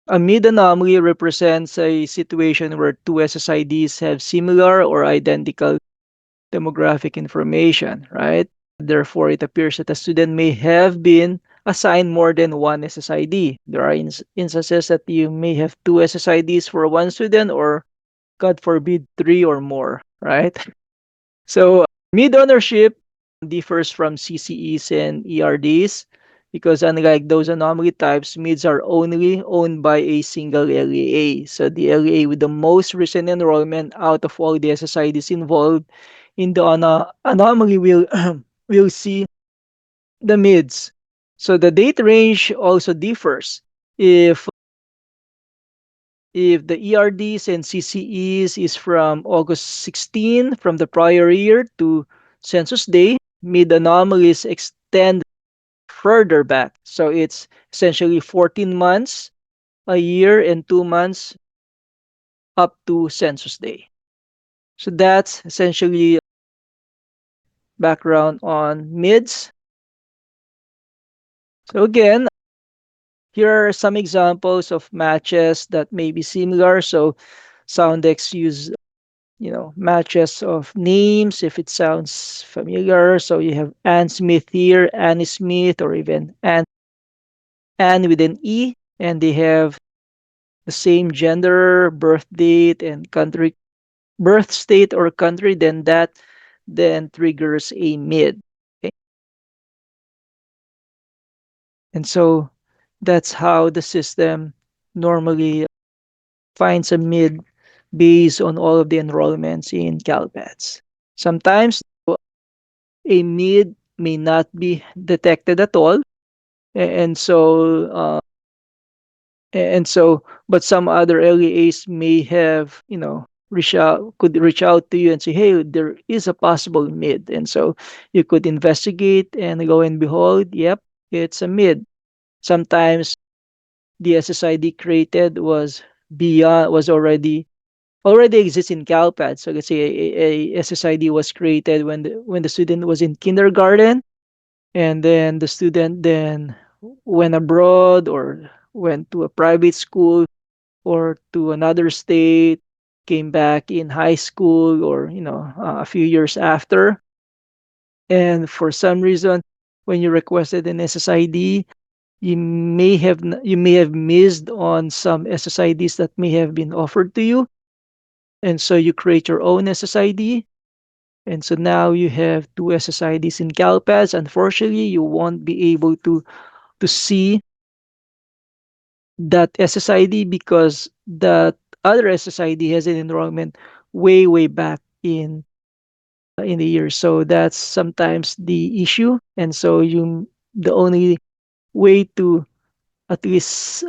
A mid anomaly represents a situation where two SSIDs have similar or identical demographic information, right? Therefore, it appears that a student may have been assigned more than one SSID. There are instances that you may have two SSIDs for one student, or God forbid, three or more, right? So, mid ownership differs from CCEs and ERDs because, unlike those anomaly types, mids are only owned by a single LEA. So, the LEA with the most recent enrollment out of all the SSIDs involved in the anomaly will will see the mids. So the date range also differs. If if the ERDs and CCEs is from August 16 from the prior year to census day, mid anomalies extend further back. So it's essentially 14 months, a year, and 2 months up to census day. So that's essentially background on mids. So again, here are some examples of matches that may be similar. So Soundex use, matches of names if it sounds familiar. So you have Anne Smith here, Annie Smith, or even Anne with an E, and they have the same gender, birth date, and country, birth state or country. Then that then triggers a mid. Okay? And so that's how the system normally finds a mid based on all of the enrollments in CalPADS. Sometimes a mid may not be detected at all, and so but some other LEAs may have, reach out to you and say, hey, there is a possible mid, and so you could investigate, and lo and behold, yep, it's a mid. Sometimes the SSID created was already exists in CalPAD. So let's say a SSID was created when the student was in kindergarten, and then the student then went abroad or went to a private school or to another state, came back in high school or a few years after, and for some reason, when you requested an SSID, you may have missed on some SSIDs that may have been offered to you, and so you create your own SSID. And so now you have two SSIDs in CalPAS. Unfortunately, you won't be able to see that SSID because that other SSID has an enrollment way back in the year. So that's sometimes the issue. And so the only way to at least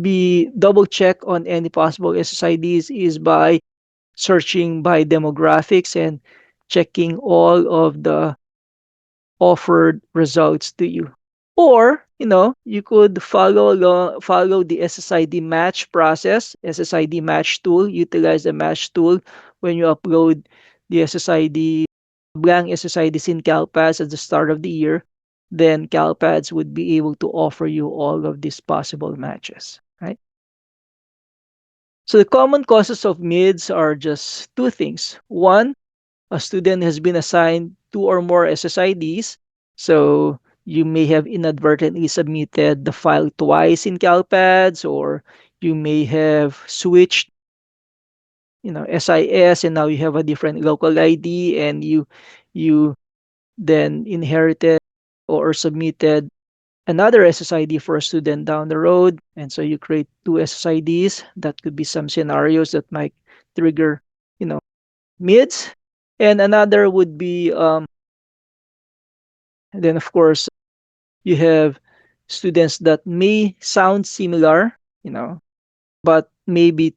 be double check on any possible SSIDs is by searching by demographics and checking all of the offered results to you. Or, you could follow the SSID match process, SSID match tool, utilize the match tool when you upload the SSID, blank SSIDs in CalPads at the start of the year. Then CalPads would be able to offer you all of these possible matches, right? So the common causes of mids are just two things. One, a student has been assigned two or more SSIDs. So you may have inadvertently submitted the file twice in CalPads, or you may have switched, SIS, and now you have a different local ID, and you then inherited or submitted another SSID for a student down the road. And so you create two SSIDs. That could be some scenarios that might trigger, you know, mids. And another would be, then of course, you have students that may sound similar, but maybe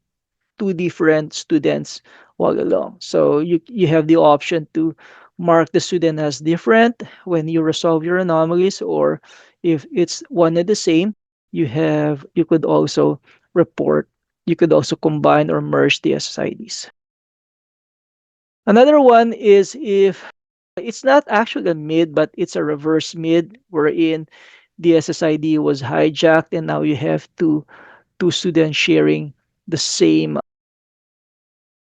two different students all along. So you have the option to mark the student as different when you resolve your anomalies, or if it's one and the same, you could also report, you could also combine or merge the SSIDs. Another one is if it's not actually a mid, but it's a reverse mid, wherein the SSID was hijacked and now you have two students sharing the same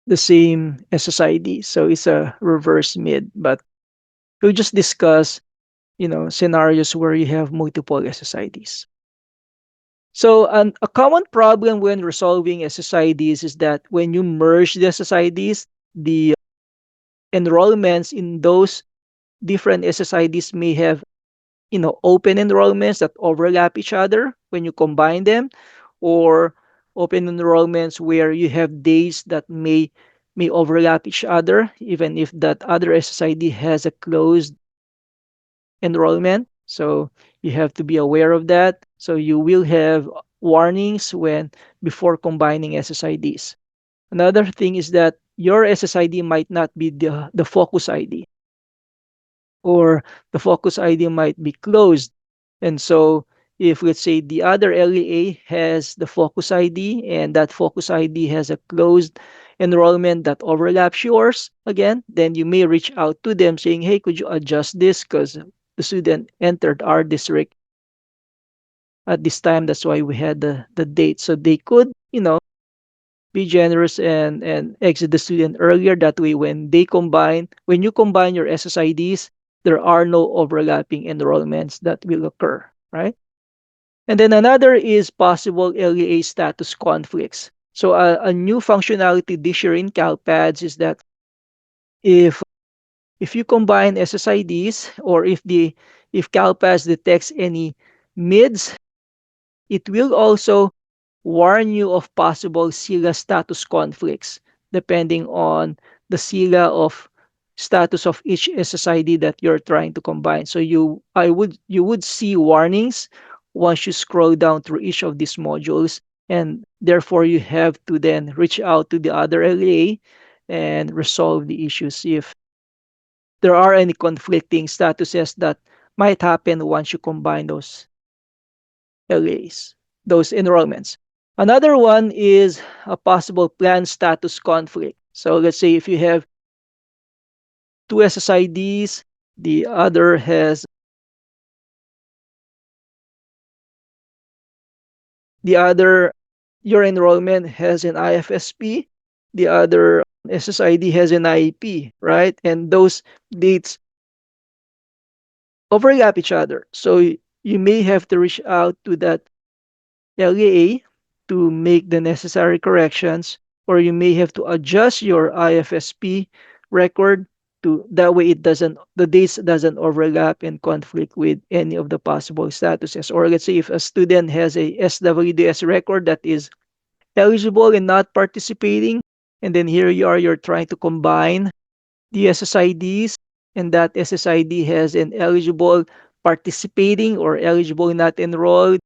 SSID. So it's a reverse mid. But we'll just discuss, scenarios where you have multiple SSIDs. So a common problem when resolving SSIDs is that when you merge the SSIDs, the enrollments in those different SSIDs may have, open enrollments that overlap each other when you combine them, or open enrollments where you have days that may overlap each other, even if that other SSID has a closed enrollment. So you have to be aware of that. So you will have warnings when before combining SSIDs. Another thing is that your SSID might not be the focus ID, or the focus ID might be closed. And so if let's say the other LEA has the focus ID and that focus ID has a closed enrollment that overlaps yours again, then you may reach out to them saying, hey, could you adjust this because the student entered our district at this time. That's why we had the date. So they could, be generous and exit the student earlier. That way, when you combine your SSIDs, there are no overlapping enrollments that will occur, right? And then another is possible LEA status conflicts. So a new functionality this year in CalPads is that if if you combine SSIDs, or if CalPads detects any mids, it will also warn you of possible SILA status conflicts depending on the SILA of status of each SSID that you're trying to combine. So you would see warnings once you scroll down through each of these modules, and therefore you have to then reach out to the other LA and resolve the issues if there are any conflicting statuses that might happen once you combine those LAs, those enrollments. Another one is a possible plan status conflict. So let's say if you have two SSIDs, the other has the other your enrollment has an IFSP, the other SSID has an IEP, right? And those dates overlap each other. So you may have to reach out to that LEA to make the necessary corrections, or you may have to adjust your IFSP record to that way the dates doesn't overlap and conflict with any of the possible statuses. Or let's say if a student has a SWDS record that is eligible and not participating, and then here you're trying to combine the SSIDs, and that SSID has an eligible participating or eligible not enrolled,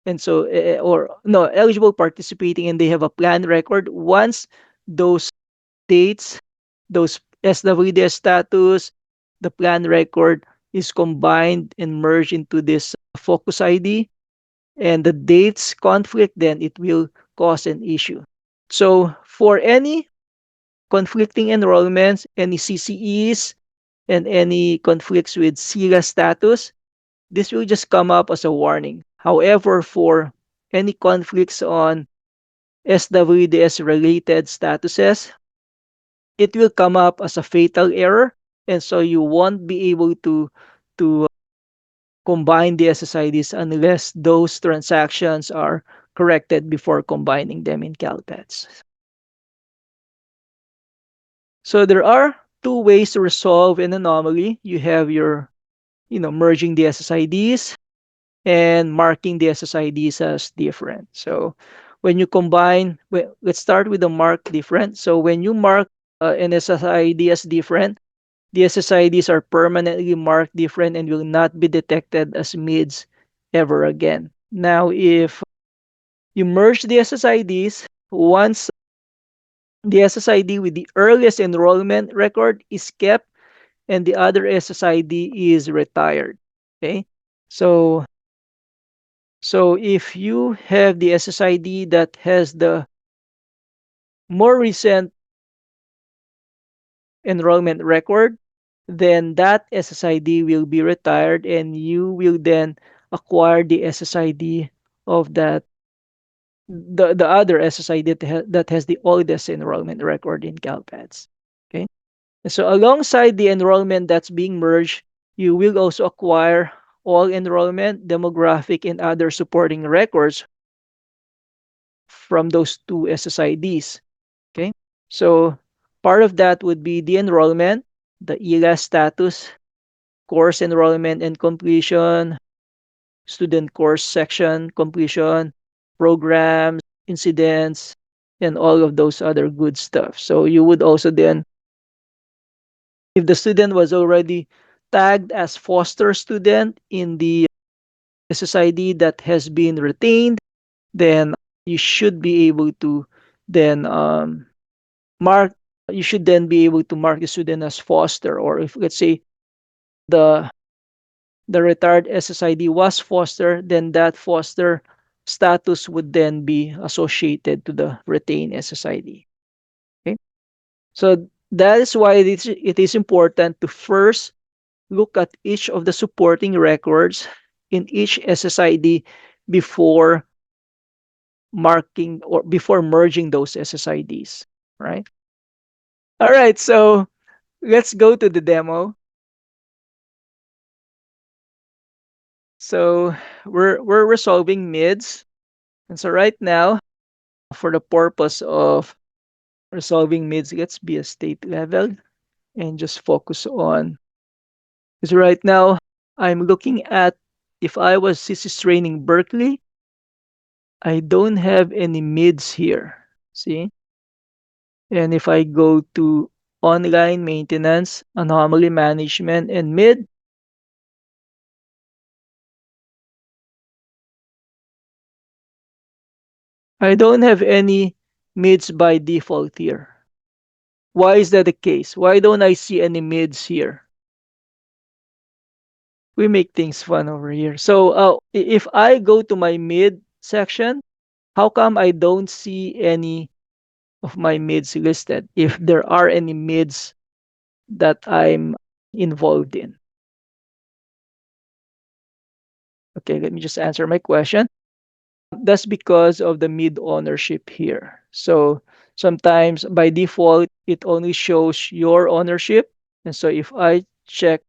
and so or no, eligible participating, and they have a plan record. Once those dates, those SWDS status, the plan record is combined and merged into this focus ID, and the dates conflict, then it will cause an issue. So for any conflicting enrollments, any CCEs, and any conflicts with SILA status, this will just come up as a warning. However, for any conflicts on SWDS related statuses, it will come up as a fatal error. And so you won't be able to combine the SSIDs unless those transactions are corrected before combining them in CalPads. So there are two ways to resolve an anomaly. You have your, merging the SSIDs and marking the SSIDs as different. So when you combine, let's start with the mark different. So when you mark an SSID as different, the SSIDs are permanently marked different and will not be detected as mids ever again. Now, if you merge the SSIDs, once the SSID with the earliest enrollment record is kept and the other SSID is retired. Okay? So if you have the SSID that has the more recent enrollment record, then that SSID will be retired and you will then acquire the SSID of the other SSID that has the oldest enrollment record in CalPADS. Okay. So alongside the enrollment that's being merged, you will also acquire all enrollment, demographic, and other supporting records from those two SSIDs. Okay. So part of that would be the enrollment, the ELAS status, course enrollment and completion, student course section completion, programs, incidents, and all of those other good stuff. So you would also then, if the student was already tagged as foster student in the SSID that has been retained, then you should be able to then mark, you should then be able to mark the student as foster, or if let's say the the retired SSID was foster, then that foster status would then be associated to the retained SSID. Okay? So that is why it is important to first look at each of the supporting records in each SSID before marking or before merging those SSIDs, right? All right, so let's go to the demo. So we're resolving mids. And so right now, for the purpose of resolving mids, let's be a state level and just focus on, because right now I'm looking at, if I was CCS training Berkeley, I don't have any mids here. See? And if I go to online maintenance, anomaly management, and mid, I don't have any mids by default here. Why is that the case? Why don't I see any mids here? We make things fun over here. So if I go to my mid section, how come I don't see any of my mids listed if there are any mids that I'm involved in? Okay, let me just answer my question. That's because of the mid ownership here. So sometimes by default, it only shows your ownership. And so if I check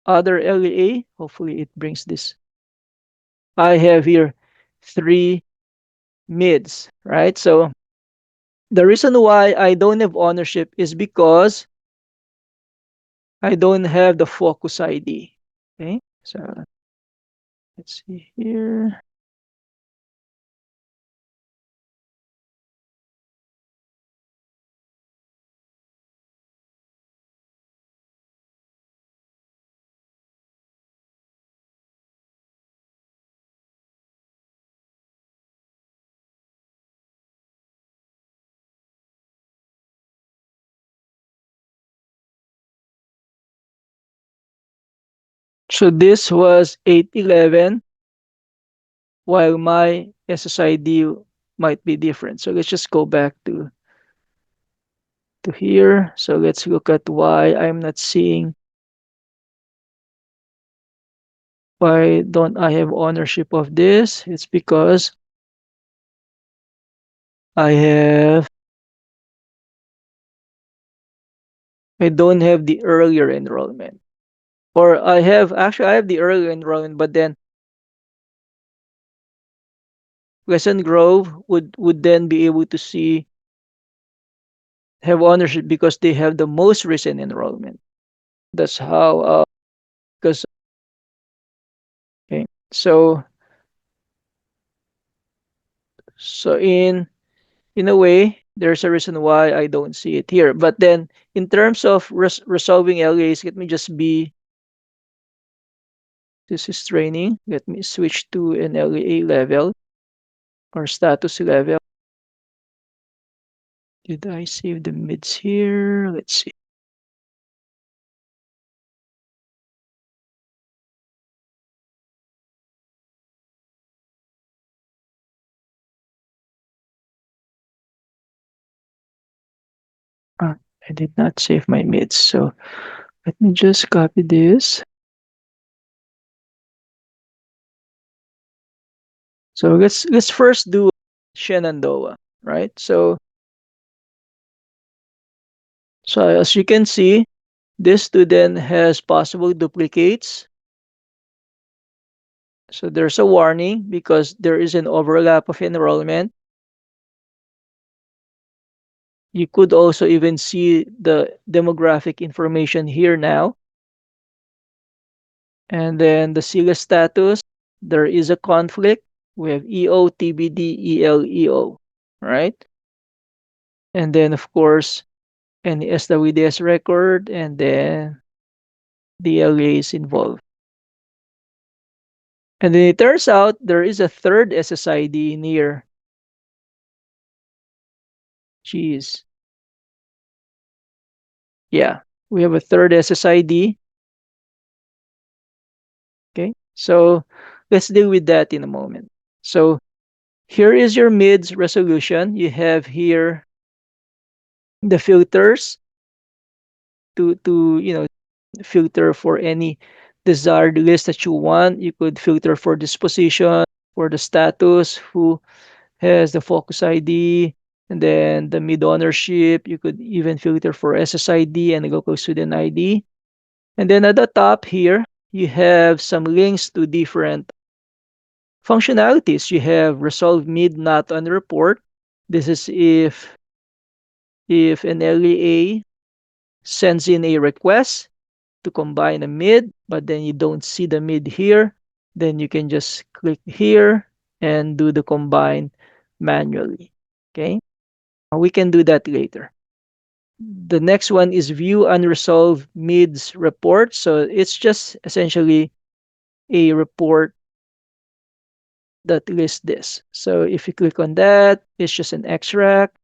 other LEA, hopefully it brings this. I have here three mids, right? So the reason why I don't have ownership is because I don't have the focus ID. Okay, so let's see here. So this was 811, while my SSID might be different. So let's just go back to here. So let's look at why I'm not seeing, why don't I have ownership of this? It's because I have, I don't have the earlier enrollment. Or I have, actually I have the earlier enrollment, but then Pleasant Grove would then be able to see, have ownership because they have the most recent enrollment. That's how, because, okay. So in a way, there's a reason why I don't see it here. But then in terms of resolving LAs, let me just be, this is training. Let me switch to an LA level or status level. Did I save the mids here? Let's see. Ah, I did not save my mids. So let me just copy this. So let's first do Shenandoah, right? So as you can see, this student has possible duplicates. So there's a warning because there is an overlap of enrollment. You could also even see the demographic information here now. And then the SIGA status, there is a conflict. We have EO, TBD, EL, EO, right? And then, of course, any SWDS record, and then DLA is involved. And then it turns out there is a third SSID in here. Jeez. Yeah, we have a third SSID. Okay, so let's deal with that in a moment. So here is your MIDS resolution. You have here the filters to filter for any desired list that you want. You could filter for disposition, for the status, who has the focus ID, and then the mid ownership. You could even filter for SSID and the local student ID. And then at the top here, you have some links to different functionalities. You have resolve mid not on report. This is if an LEA sends in a request to combine a mid, but then you don't see the mid here, then you can just click here and do the combine manually. Okay, we can do that later. The next one is view unresolved mids report. So it's just essentially a report that lists this. So if you click on that, it's just an extract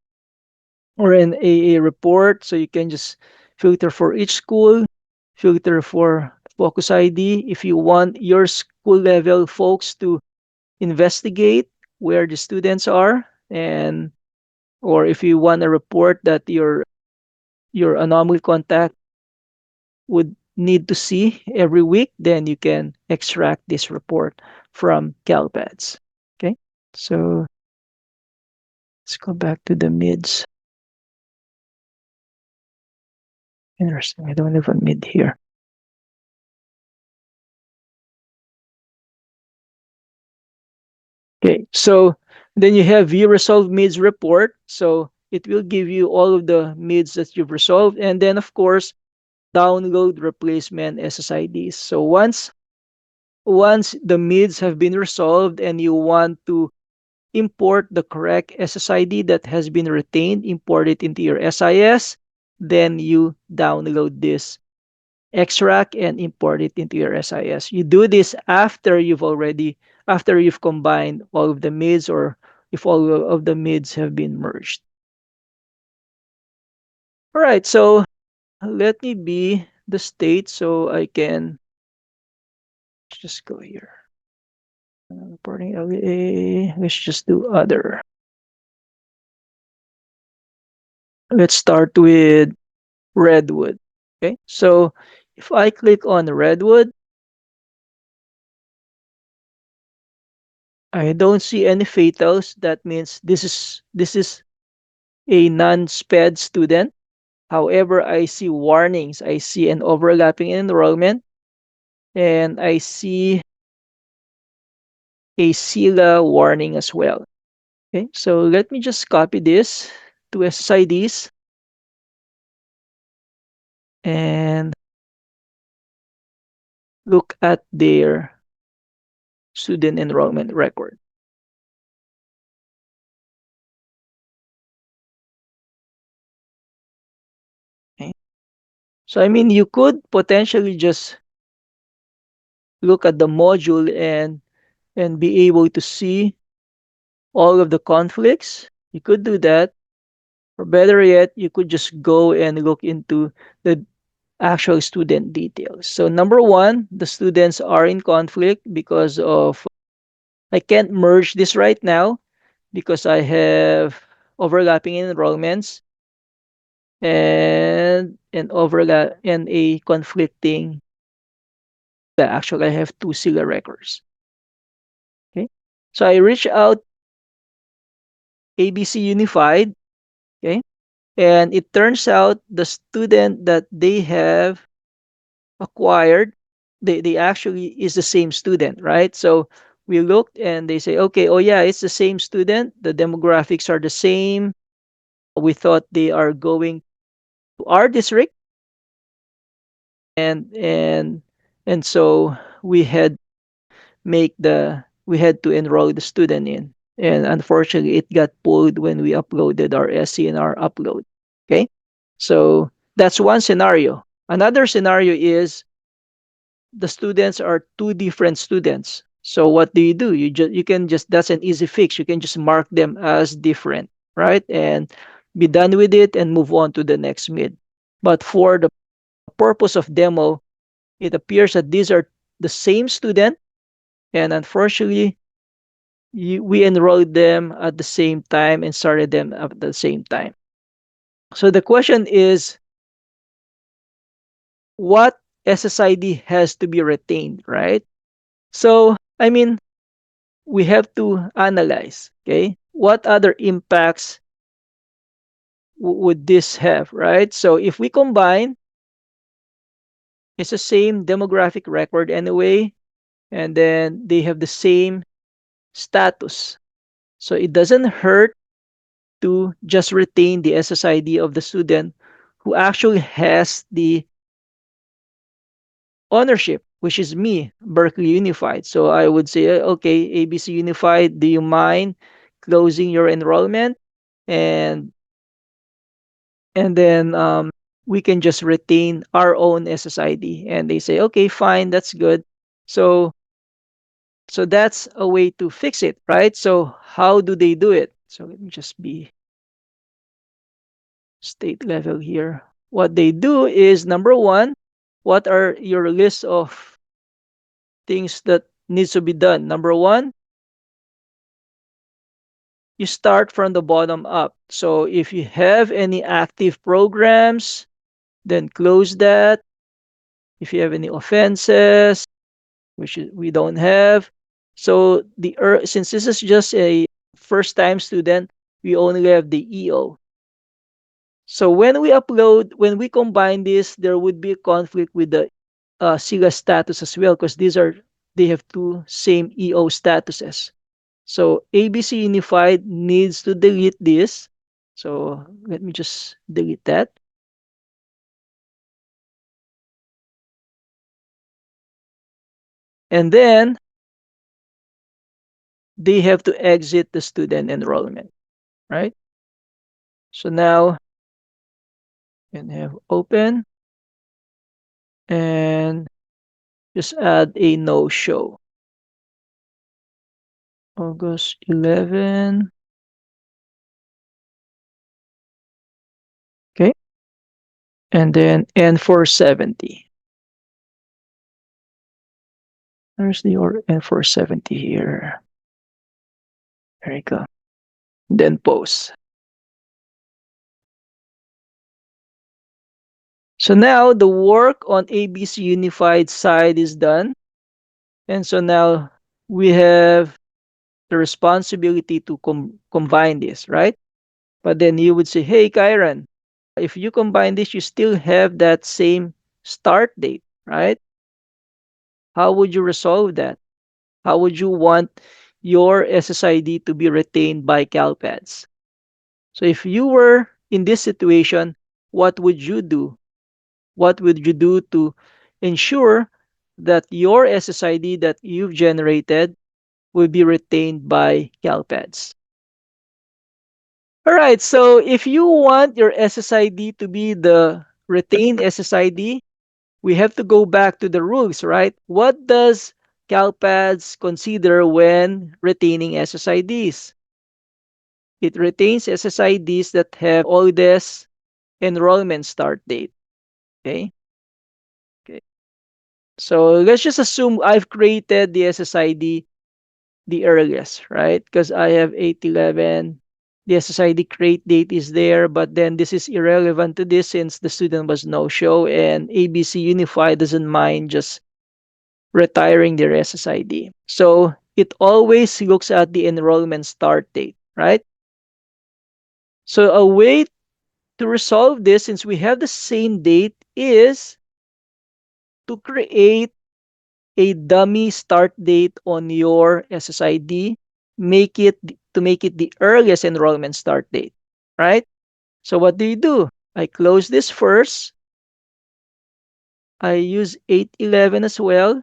or an AA report. So you can just filter for each school, filter for focus ID. If you want your school level folks to investigate where the students are, and or if you want a report that your anomaly contact would need to see every week, then you can extract this report from CalPads. Okay, so let's go back to the mids. Interesting, I don't have a mid here. Okay, so then you have view resolved mids report. So it will give you all of the mids that you've resolved. And then, of course, download replacement SSIDs. So once the mids have been resolved and you want to import the correct SSID that has been retained, import it into your SIS, then you download this extract and import it into your SIS. You do this after you've combined all of the mids or if all of the mids have been merged. All right, so let me be the state so I can just go here. Reporting LEA. Let's just do other. Let's start with Redwood. Okay, so if I click on Redwood, I don't see any fatals. That means this is a non-SPED student. However, I see warnings. I see an overlapping enrollment, and I see a SILA warning as well. Okay, so let me just copy this to SSIDs and look at their student enrollment record. Okay. So I mean, you could potentially just look at the module and be able to see all of the conflicts. You could do that. Or better yet, you could just go and look into the actual student details. So number one, the students are in conflict because of, I can't merge this right now because I have overlapping enrollments and an overlap and a conflicting, actually I have two SILA records. Okay. So I reach out ABC Unified, okay? And it turns out the student that they have acquired, they actually is the same student, right? So we looked and they say, okay, oh yeah, it's the same student. The demographics are the same. We thought they are going to our district, and so we had we had to enroll the student in. And unfortunately, it got pulled when we uploaded our SCNR upload. Okay, so that's one scenario. Another scenario is the students are two different students. So what do? You can just that's an easy fix. You can just mark them as different, right? And be done with it and move on to the next mid. But for the purpose of demo, it appears that these are the same student, and unfortunately, we enrolled them at the same time and started them at the same time. So the question is, what SSID has to be retained, right? So, I mean, we have to analyze, okay? What other impacts would this have, right? So if we combine, it's the same demographic record anyway, and then they have the same status. So it doesn't hurt to just retain the SSID of the student who actually has the ownership, which is me, Berkeley Unified. So I would say, okay, ABC Unified, do you mind closing your enrollment? And then we can just retain our own SSID. And they say, okay, fine, that's good. So that's a way to fix it, right? So how do they do it? So let me just be state level here. What they do is number one, what are your list of things that needs to be done? Number one, you start from the bottom up. So if you have any active programs, then close that. If you have any offenses, which we don't have. So since this is just a first time student, we only have the EO. So when we combine this, there would be a conflict with the SIGA status as well because they have two same EO statuses. So ABC Unified needs to delete this. So let me just delete that. And then they have to exit the student enrollment, right? So now you can have open and just add a no show. August 11. Okay. And then N470. There's the N470 here. There you go. Then post. So now the work on ABC Unified side is done. And so now we have the responsibility to combine this, right? But then you would say, hey, Kyron, if you combine this, you still have that same start date, right? How would you resolve that? How would you want your SSID to be retained by CalPads? So if you were in this situation, what would you do? What would you do to ensure that your SSID that you've generated will be retained by CalPads? All right, so if you want your SSID to be the retained SSID, we have to go back to the rules, right? What does CalPads consider when retaining SSIDs? It retains SSIDs that have oldest enrollment start date. Okay. Okay. So let's just assume I've created the SSID the earliest, right? Because I have 811. The SSID create date is there, but then this is irrelevant to this since the student was no show and ABC Unified doesn't mind just retiring their SSID. So it always looks at the enrollment start date, right? So a way to resolve this, since we have the same date, is to create a dummy start date on your SSID, make it the earliest enrollment start date, right? So what do? I close this first. I use 811 as well.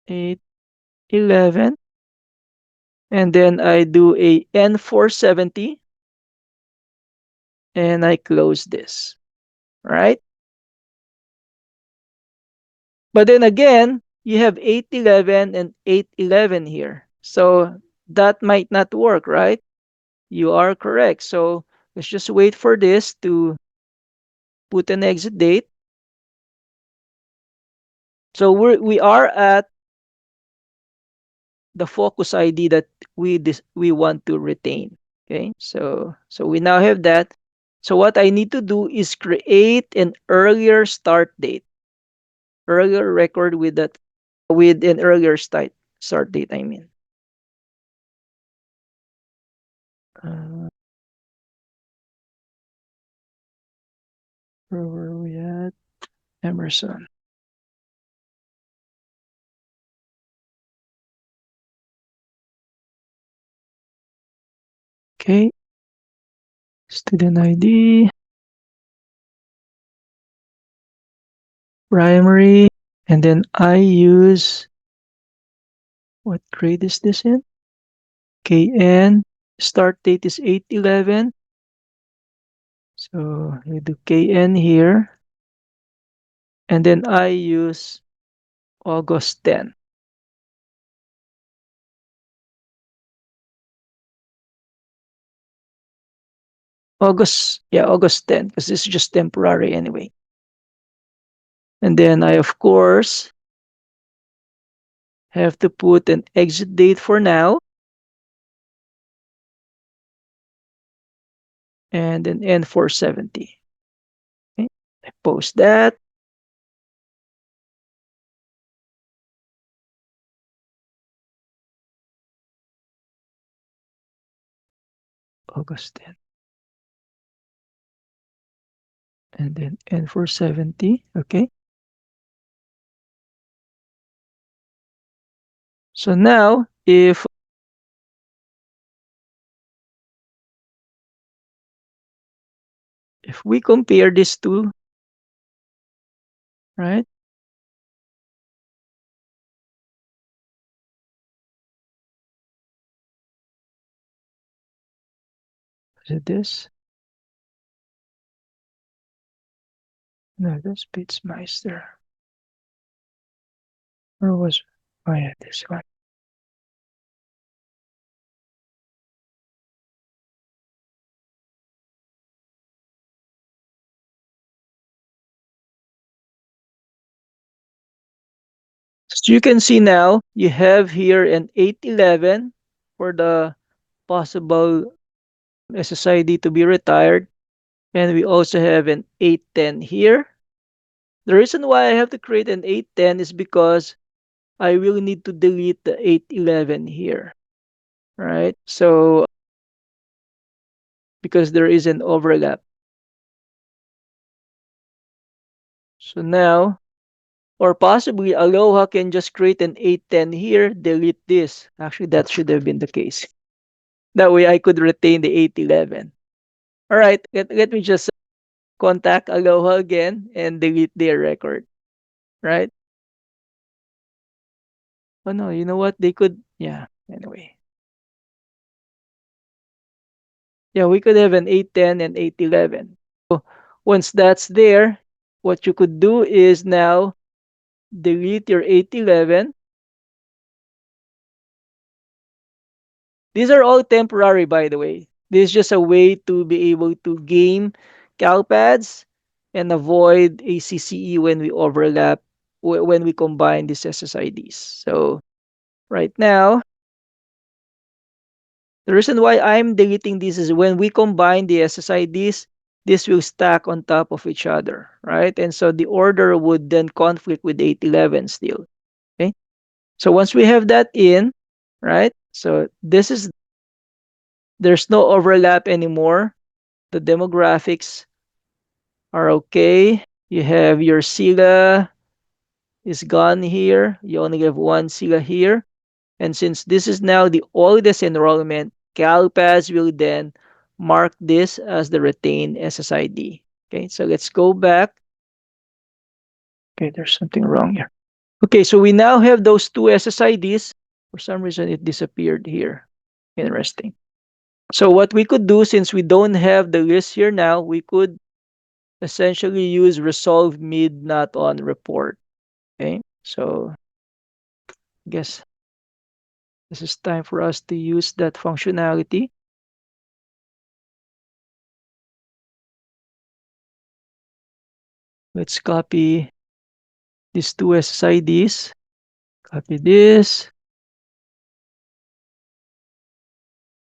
811. And then I do a N470 and I close this, right? But then again, you have 811 and 811 here. So that might not work, right? You are correct. So let's just wait for this to put an exit date. So we are at the focus ID that we want to retain. Okay, so we now have that. So what I need to do is create an earlier start date, earlier record with that with an earlier start date. I mean, uh, where were we at? Emerson. Okay, student ID, primary, and then I use what grade is this in? KN. Start date is 8/11. So we do KN here. And then I use August 10. August 10, because this is just temporary anyway. And then I, of course, have to put an exit date for now. And then N470. Okay. I post that. August 10. And then N470. Okay. So now, if we compare these two, right? Is it this? No, that's Spitzmeister. Or was, oh yeah, this one. So you can see now, you have here an 811 for the possible SSID to be retired. And we also have an 810 here. The reason why I have to create an 810 is because I will need to delete the 811 here, right? So because there is an overlap. So now, or possibly Aloha can just create an 810 here, delete this. Actually, that should have been the case. That way I could retain the 811. All right, let me just contact Aloha again and delete their record, right? Oh no, you know what? They could, yeah, anyway. Yeah, we could have an 810 and 811. So once that's there, what you could do is now delete your 811. These are all temporary, by the way. This is just a way to be able to game CalPads and avoid ACCE when we overlap, when we combine these SSIDs. So right now, the reason why I'm deleting this is when we combine the SSIDs, this will stack on top of each other, right? And so the order would then conflict with 811 still. Okay. So once we have that in, right? So this is, there's no overlap anymore. The demographics are okay. You have your SIGA is gone here. You only have one SIGA here. And since this is now the oldest enrollment, CalPAS will then mark this as the retained SSID. Okay, so let's go back. Okay, there's something wrong here. Okay, so we now have those two SSIDs. For some reason, it disappeared here. Interesting. So what we could do, since we don't have the list here now, we could essentially use resolve mid not on report. Okay, so I guess this is time for us to use that functionality. Let's copy these two SSIDs. Copy this.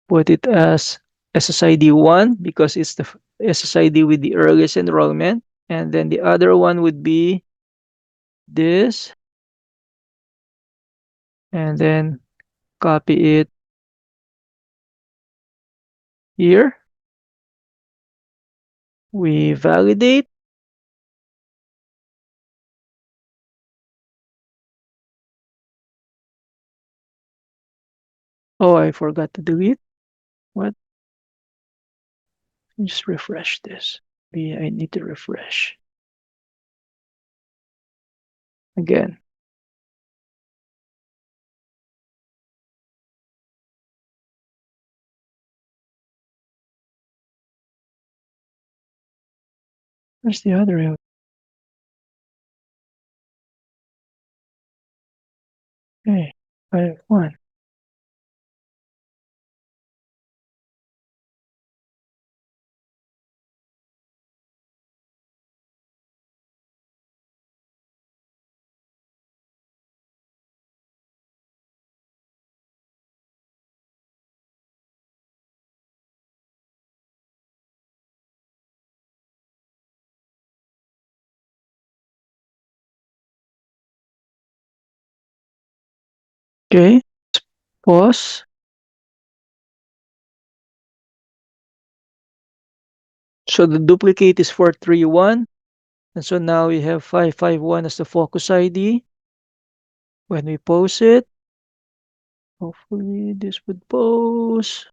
Put it as SSID 1 because it's the SSID with the earliest enrollment. And then the other one would be this. And then copy it here. We validate. Oh, I forgot to delete. What? Just refresh this. Maybe I need to refresh again. Where's the other one? Okay, I have one. Okay, pause. So the duplicate is 431. And so now we have 551 as the focus ID. When we post it, hopefully this would post.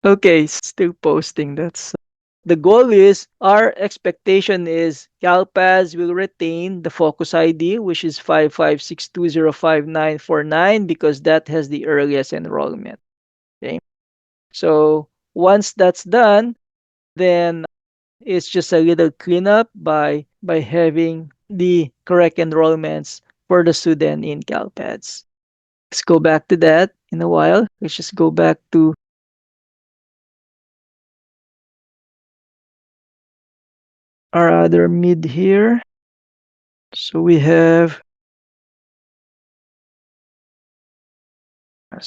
Okay, still posting. That's the goal is our expectation is CalPAS will retain the focus ID, which is 556205949 because that has the earliest enrollment. Okay. So once that's done, then it's just a little cleanup by having the correct enrollments for the student in CalPADS. Let's go back to that in a while. Let's just go back to our other mid here. So we have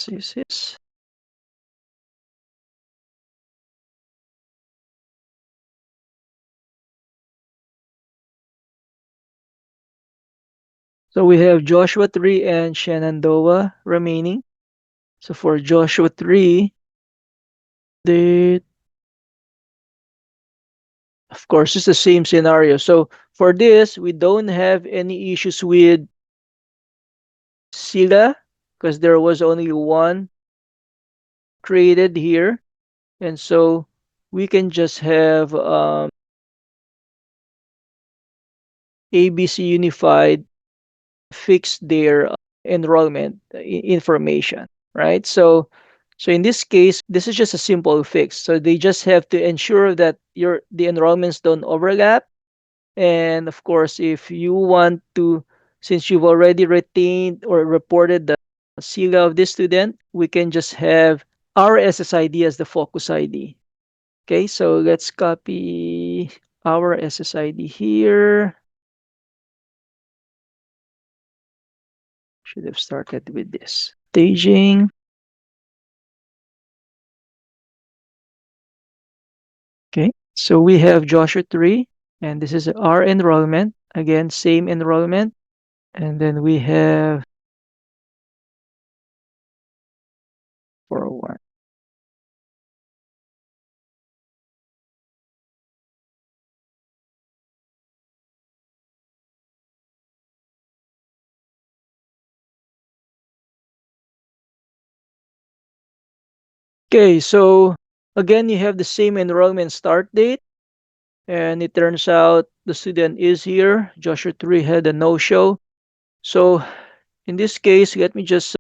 this. So we have Joshua 3 and Shenandoah remaining. So for Joshua 3, they, of course, it's the same scenario. So for this, we don't have any issues with Sila because there was only one created here. And so we can just have ABC Unified fix their enrollment information, right? So in this case, this is just a simple fix. So they just have to ensure that the enrollments don't overlap. And of course, if you want to, since you've already retained or reported the SIGA of this student, we can just have our SSID as the focus ID. Okay, so let's copy our SSID here. Should have started with this. Staging. Okay, so we have Joshua 3, and this is our enrollment. Again, same enrollment. And then we have 401. Okay, so again, you have the same enrollment start date. And it turns out the student is here. Joshua 3 had a no-show. So in this case, let me just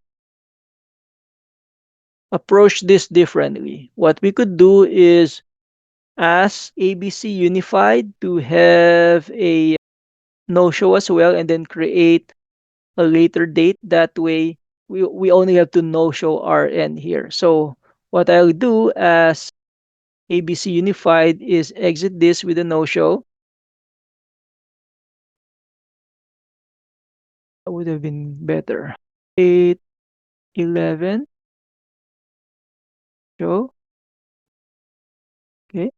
approach this differently. What we could do is ask ABC Unified to have a no-show as well and then create a later date. That way, we only have to no-show RN here. So what I'll do as ABC Unified is exit this with a no-show. That would have been better. 8, 11, show. Okay,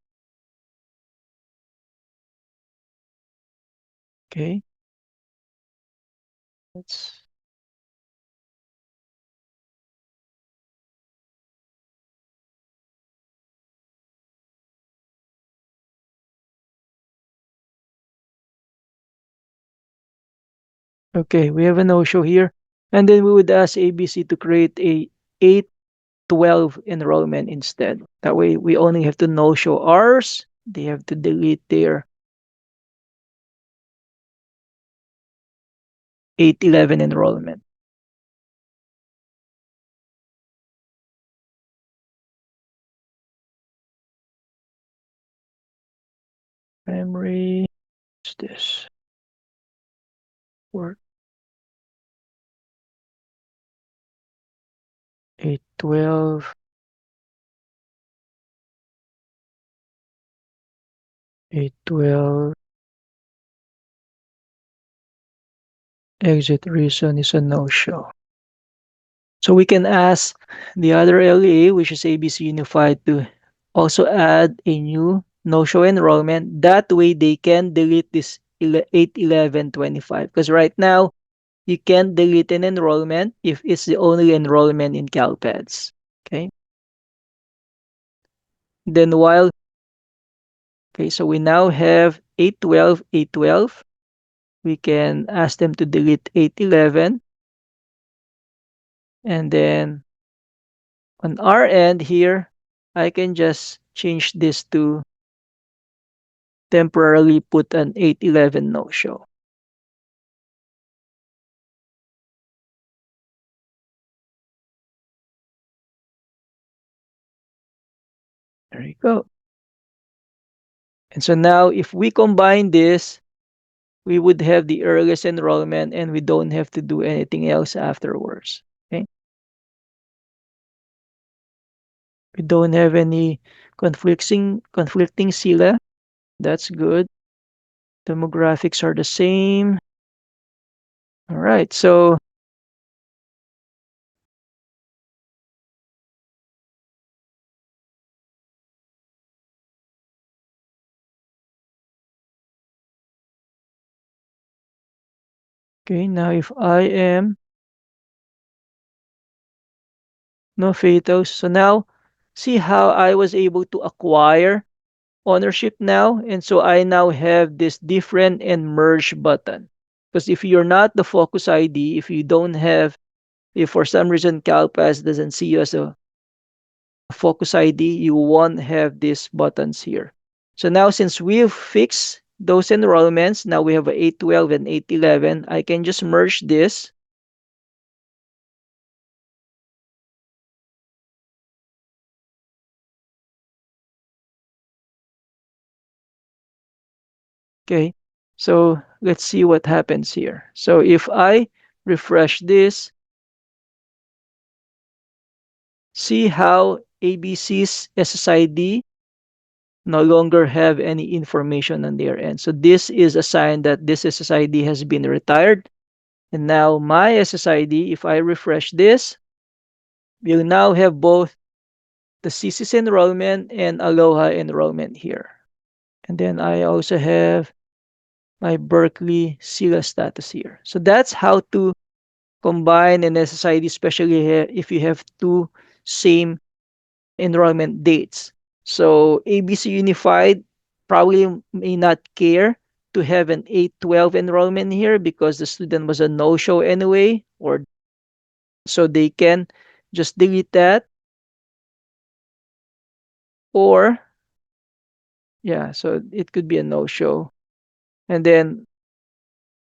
okay. Let's Okay, we have a no-show here. And then we would ask ABC to create a 812 enrollment instead. That way we only have to no-show ours. They have to delete their 811 enrollment. Memory is this. Work 812, 812. Exit reason is a no-show. So we can ask the other LEA, which is ABC Unified, to also add a new no-show enrollment. That way they can delete this 81125. Because right now, you can't delete an enrollment if it's the only enrollment in CalPEDS. Okay. Then so we now have 812, 812. We can ask them to delete 811. And then on our end here, I can just change this to temporarily put an 811 no-show. There you go. And so now if we combine this, we would have the earliest enrollment and we don't have to do anything else afterwards. Okay. We don't have any conflicting SILA. That's good. Demographics are the same. All right. So okay, now if I am no Fatos, so now see how I was able to acquire ownership now. And so I now have this different and merge button. Because if you're not the focus ID, if for some reason CalPAS doesn't see you as a focus ID, you won't have these buttons here. So now since we've fixed those enrollments, now we have a 812 and 811, I can just merge this. Okay, so let's see what happens here. So if I refresh this, see how ABC's SSID no longer have any information on their end. So this is a sign that this SSID has been retired. And now my SSID, if I refresh this, we'll now have both the CCC enrollment and Aloha enrollment here. And then I also have my Berkeley SILA status here. So that's how to combine an SSID, especially if you have two same enrollment dates. So ABC Unified probably may not care to have an 812 enrollment here because the student was a no-show anyway, or so they can just delete that. Or yeah, so it could be a no-show. And then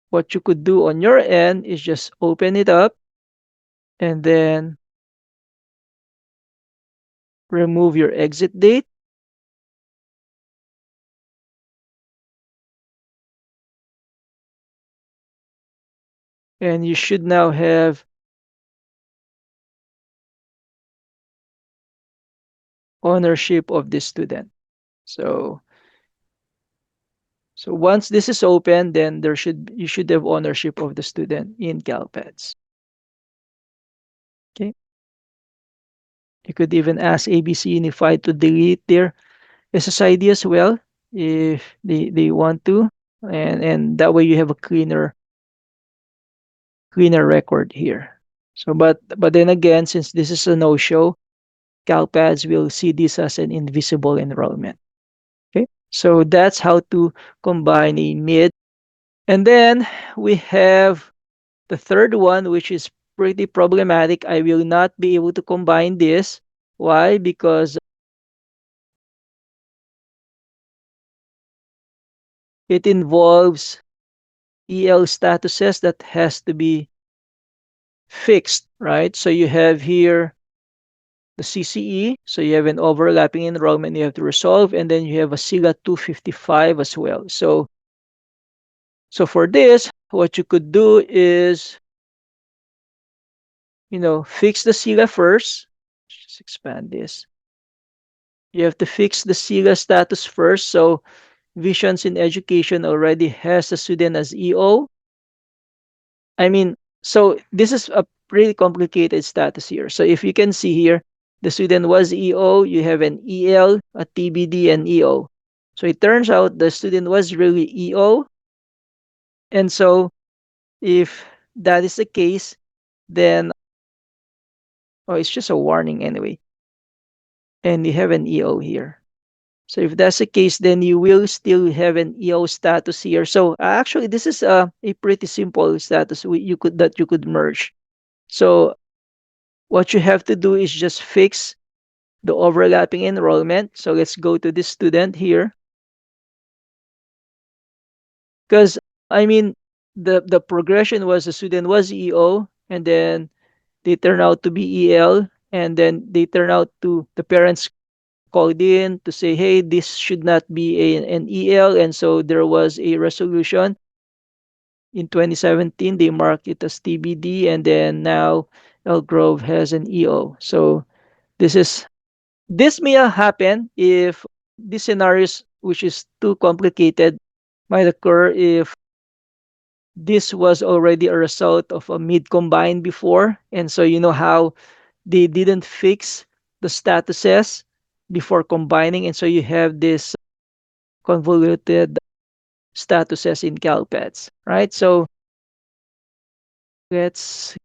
what you could do on your end is just open it up and then remove your exit date. And you should now have ownership of this student. So so once this is open, then you should have ownership of the student in CalPEDS. Okay. You could even ask ABC Unified to delete their SSID as well if they want to. And that way you have a cleaner record here. So but then again, since this is a no-show, CalPEDS will see this as an invisible enrollment. Okay. So that's how to combine a mid. And then we have the third one, which is pretty problematic. I will not be able to combine this. Why? Because it involves EL statuses that has to be fixed, right? So you have here the CCE, so you have an overlapping enrollment you have to resolve, and then you have a SILA 255 as well. So for this, what you could do is, fix the SILA first. Just expand this. You have to fix the SILA status first. So Visions in Education already has a student as EO. I mean, so this is a pretty complicated status here. So if you can see here, the student was EO, you have an EL, a TBD, and EO. So it turns out the student was really EO. And so if that is the case, then, oh, it's just a warning anyway. And you have an EO here. So if that's the case, then you will still have an EO status here. So actually, this is a pretty simple status that you could merge. So what you have to do is just fix the overlapping enrollment. So let's go to this student here. Because I mean, the progression was the student was EO, and then they turn out to be EL, and then they turn out to the parents called in to say, hey, this should not be an EL. And so there was a resolution in 2017. They marked it as TBD. And then now Elk Grove has an EO. So this may happen if these scenarios, which is too complicated, might occur if this was already a result of a mid combine before. And so you know how they didn't fix the statuses before combining. And so you have this convoluted statuses in CalPEDS, right? So let's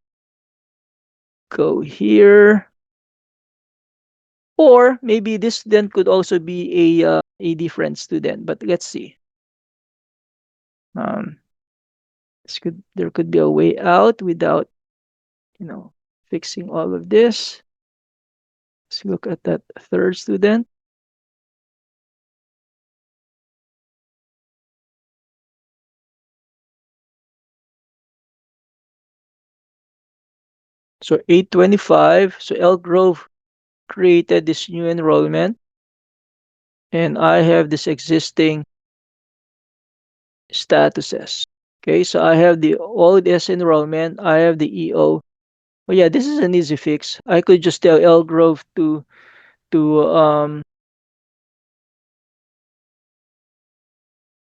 go here. Or maybe this student could also be a different student, but let's see. Um, there could be a way out without, fixing all of this. Let's look at that third student. So 825. So Elk Grove created this new enrollment. And I have this existing statuses. Okay, so I have the old S enrollment. I have the EO. Oh yeah, this is an easy fix. I could just tell Elk Grove to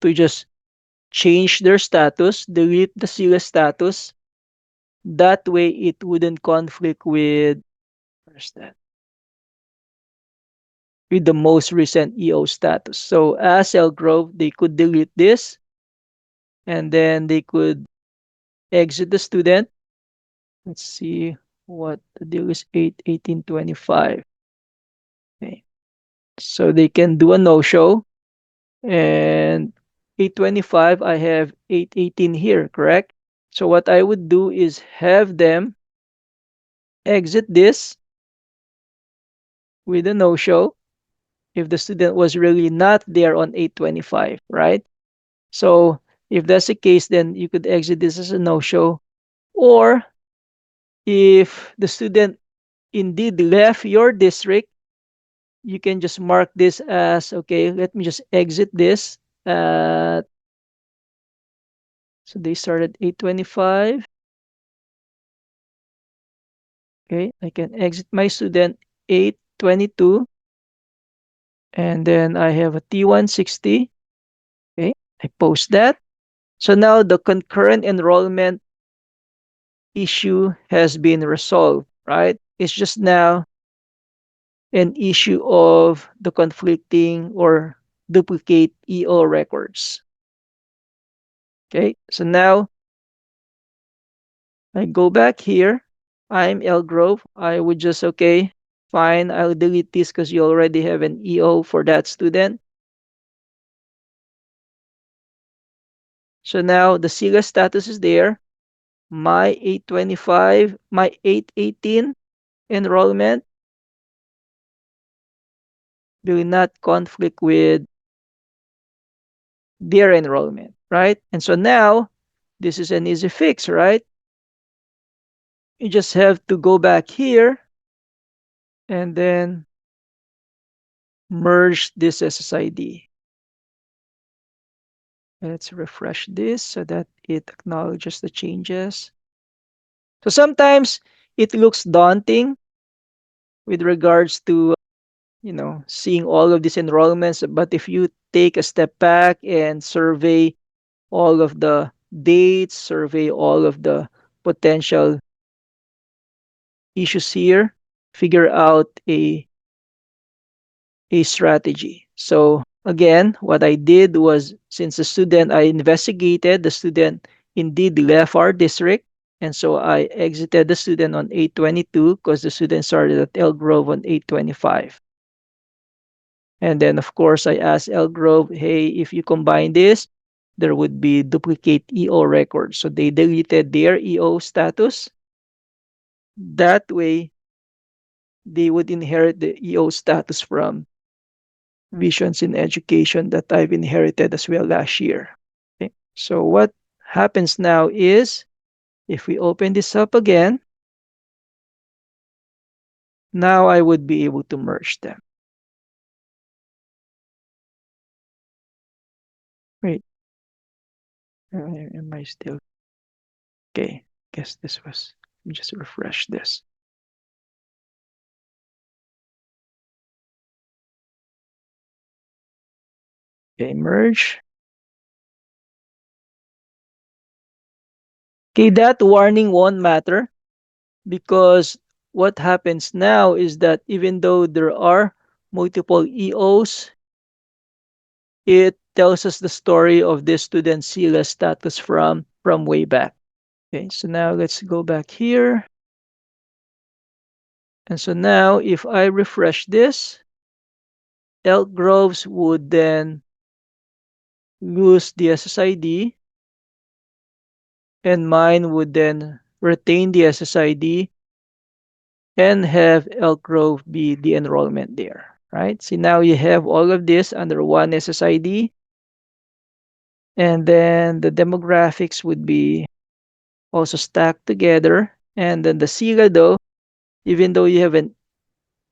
to just change their status, delete the Sila status. That way, it wouldn't conflict with, where's that? With the most recent EO status. So as Elgrove, they could delete this and then they could exit the student. Let's see what the deal is, 8/18/25. Okay. So they can do a no-show, and 8/25, I have 8/18 here, correct? So what I would do is have them exit this with a no-show if the student was really not there on 8/25, right? So if that's the case, then you could exit this as a no-show. Or if the student indeed left your district, you can just mark this as, okay, let me just exit this. So they started 8/25. Okay, I can exit my student 8/22. And then I have a T160. Okay, I post that. So now the concurrent enrollment issue has been resolved, right? It's just now an issue of the conflicting or duplicate EO records. Okay, so now I go back here. I'm Elgrove. I would just, okay, fine, I'll delete this because you already have an EO for that student. So now the SIGA status is there. My 8/25, my 8/18 enrollment will not conflict with their enrollment, right? And so now this is an easy fix, right? You just have to go back here and then merge this SSID. Let's refresh this so that it acknowledges the changes. So sometimes it looks daunting with regards to, seeing all of these enrollments. But if you take a step back and survey all of the dates, survey all of the potential issues here, figure out a strategy. So again, what I did was, since I investigated, the student indeed left our district. And so I exited the student on 8/22 because the student started at Elgrove on 8/25. And then, of course, I asked Elgrove, hey, if you combine this, there would be duplicate EO records. So they deleted their EO status. That way, they would inherit the EO status from Visions in Education that I've inherited as well last year. Okay. So what happens now is, if we open this up again, now I would be able to merge them. Wait, am I still? Okay, guess this was, let me just refresh this. Okay, merge. Okay, that warning won't matter because what happens now is that even though there are multiple EOs, it tells us the story of this student SILA status from way back. Okay, so now let's go back here. And so now if I refresh this, Elk Groves would then lose the SSID and mine would then retain the SSID and have Elk Grove be the enrollment there, right? See, now you have all of this under one SSID. And then the demographics would be also stacked together. And then the SIGA, though, even though you have an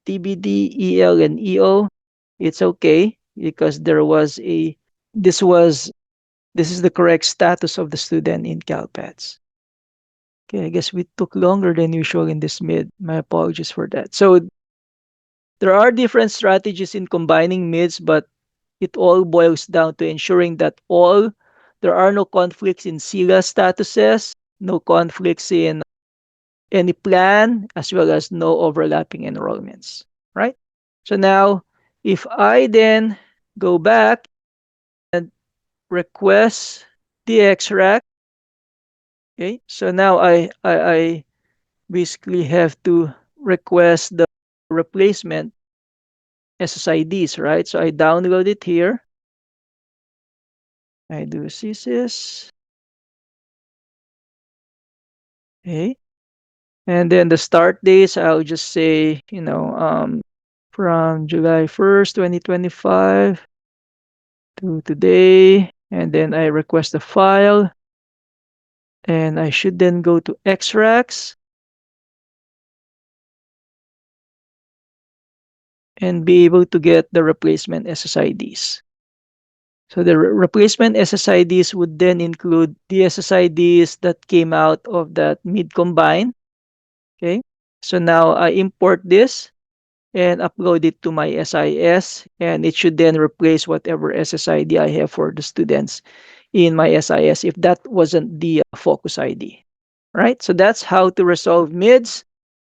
TBD, EL, and EO, it's okay because this is the correct status of the student in CalPETS. Okay, I guess we took longer than usual in this mid. My apologies for that. So there are different strategies in combining mids, but it all boils down to ensuring that there are no conflicts in SILA statuses, no conflicts in any plan, as well as no overlapping enrollments, right? So now, if I then go back and request the extract, okay, so now I basically have to request the replacement SSIDs, right? So I download it here. I do CSIS. Okay. And then the start dates, I'll just say, from July 1st, 2025 to today. And then I request the file. And I should then go to extracts and be able to get the replacement SSIDs. So the replacement SSIDs would then include the SSIDs that came out of that mid-combine. Okay. So now I import this and upload it to my SIS, and it should then replace whatever SSID I have for the students in my SIS if that wasn't the focus ID. Right? So that's how to resolve MIDS.